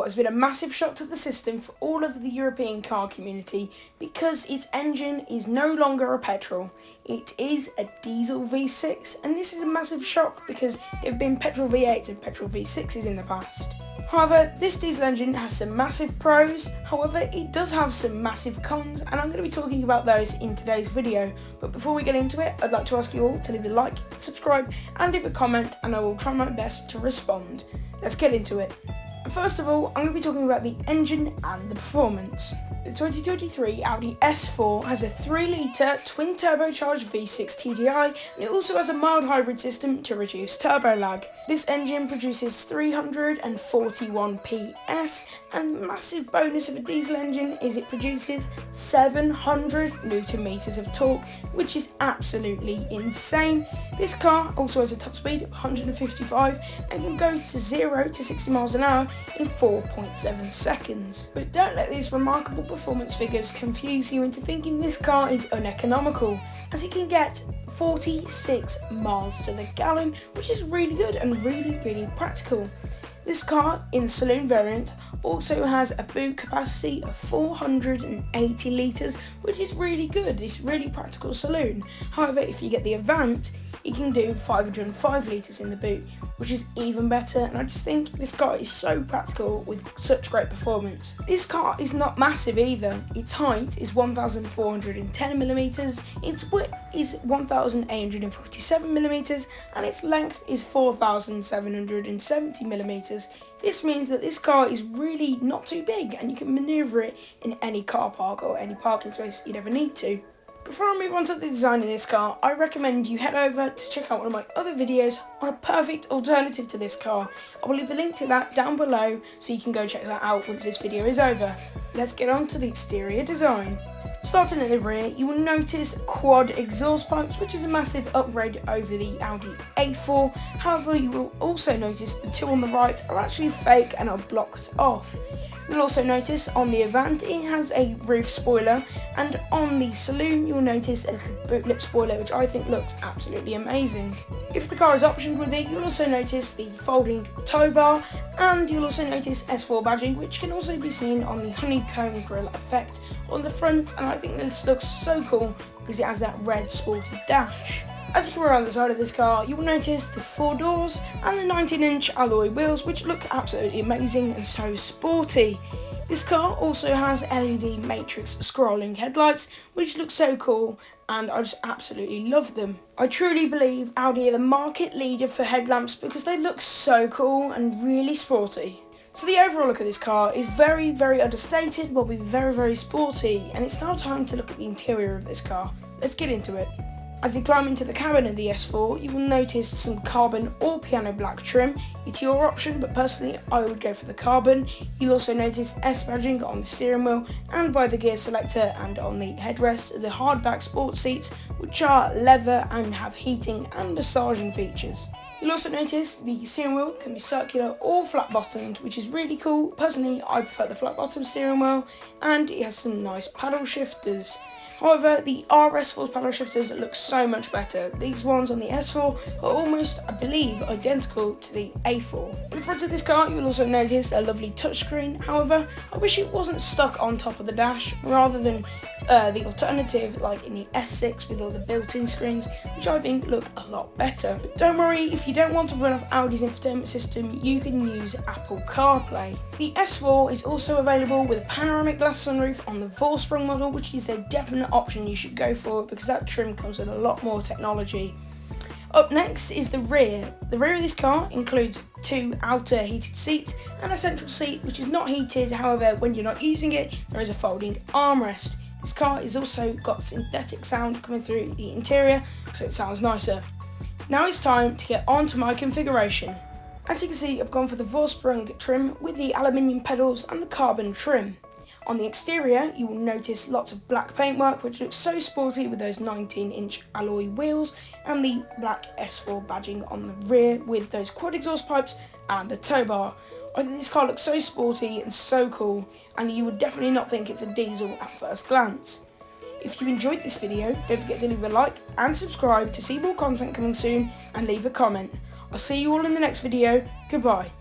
has been a massive shock to the system for all of the European car community because its engine is no longer a petrol. It is a diesel V6, and this is a massive shock because there have been petrol V8s and petrol V6s in the past. However, this diesel engine has some massive pros, however it does have some massive cons, and I'm going to be talking about those in today's video. But before we get into it, I'd like to ask you all to leave a like, subscribe and leave a comment, and I will try my best to respond. Let's get into it. First of all, I'm going to be talking about the engine and the performance. The 2023 Audi S4 has a 3-litre twin-turbocharged V6 TDI, and it also has a mild hybrid system to reduce turbo lag. This engine produces 341 PS, and massive bonus of a diesel engine is it produces 700 Nm of torque, which is absolutely insane. This car also has a top speed of 155 and can go to 0 to 60 miles an hour in 4.7 seconds. But don't let these remarkable performance figures confuse you into thinking this car is uneconomical, as it can get 46 miles to the gallon, which is really good and really practical. This car, in the saloon variant, also has a boot capacity of 480 litres, which is really good. It's really practical saloon. However, if you get the Avant, it can do 505 litres in the boot, which is even better, and I just think this car is so practical with such great performance. This car is not massive either. Its height is 1,410mm, its width is 1,847mm, and its length is 4,770mm. This means that this car is really not too big, and you can manoeuvre it in any car park or any parking space you'd ever need to. Before I move on to the design of this car, I recommend you head over to check out one of my other videos on a perfect alternative to this car. I will leave a link to that down below so you can go check that out once this video is over. Let's get on to the exterior design. Starting at the rear, you will notice quad exhaust pipes, which is a massive upgrade over the Audi A4. However, you will also notice the two on the right are actually fake and are blocked off. You'll also notice on the Avant it has a roof spoiler, and on the saloon you'll notice a little boot lip spoiler, which I think looks absolutely amazing. If the car is optioned with it, you'll also notice the folding tow bar, and you'll also notice S4 badging, which can also be seen on the honeycomb grille effect on the front, and I think this looks so cool because it has that red sporty dash. As you come around the side of this car, you will notice the 4 doors and the 19-inch alloy wheels, which look absolutely amazing and so sporty. This car also has LED matrix scrolling headlights, which look so cool, and I just absolutely love them. I truly believe Audi are the market leader for headlamps because they look so cool and really sporty. So the overall look of this car is very understated, but will be very sporty, and it's now time to look at the interior of this car. Let's get into it. As you climb into the cabin of the S4, you will notice some carbon or piano black trim. It's your option, but personally I would go for the carbon. You'll also notice S badging on the steering wheel and by the gear selector, and on the headrest the hardback sports seats, which are leather and have heating and massaging features. You'll also notice the steering wheel can be circular or flat bottomed, which is really cool. Personally I prefer the flat bottom steering wheel, and it has some nice paddle shifters. However, the RS4's paddle shifters look so much better. These ones on the S4 are almost, I believe, identical to the A4. In front of this car, you will also notice a lovely touchscreen. However, I wish it wasn't stuck on top of the dash, rather than the alternative like in the S6 with all the built-in screens, which I think look a lot better. But don't worry, if you don't want to run off Audi's infotainment system, you can use Apple CarPlay. The S4 is also available with a panoramic glass sunroof on the Vorsprung model, which is a definite option you should go for because that trim comes with a lot more technology. Up next is the rear. The rear of this car includes 2 outer heated seats and a central seat which is not heated. However, when you're not using it, there is a folding armrest. This car has also got synthetic sound coming through the interior, so it sounds nicer. Now it's time to get on to my configuration. As you can see, I've gone for the Vorsprung trim with the aluminium pedals and the carbon trim. On the exterior, you will notice lots of black paintwork, which looks so sporty with those 19-inch alloy wheels and the black S4 badging on the rear with those quad exhaust pipes and the tow bar. I think this car looks so sporty and so cool, and you would definitely not think it's a diesel at first glance. If you enjoyed this video, don't forget to leave a like and subscribe to see more content coming soon, and leave a comment. I'll see you all in the next video. Goodbye.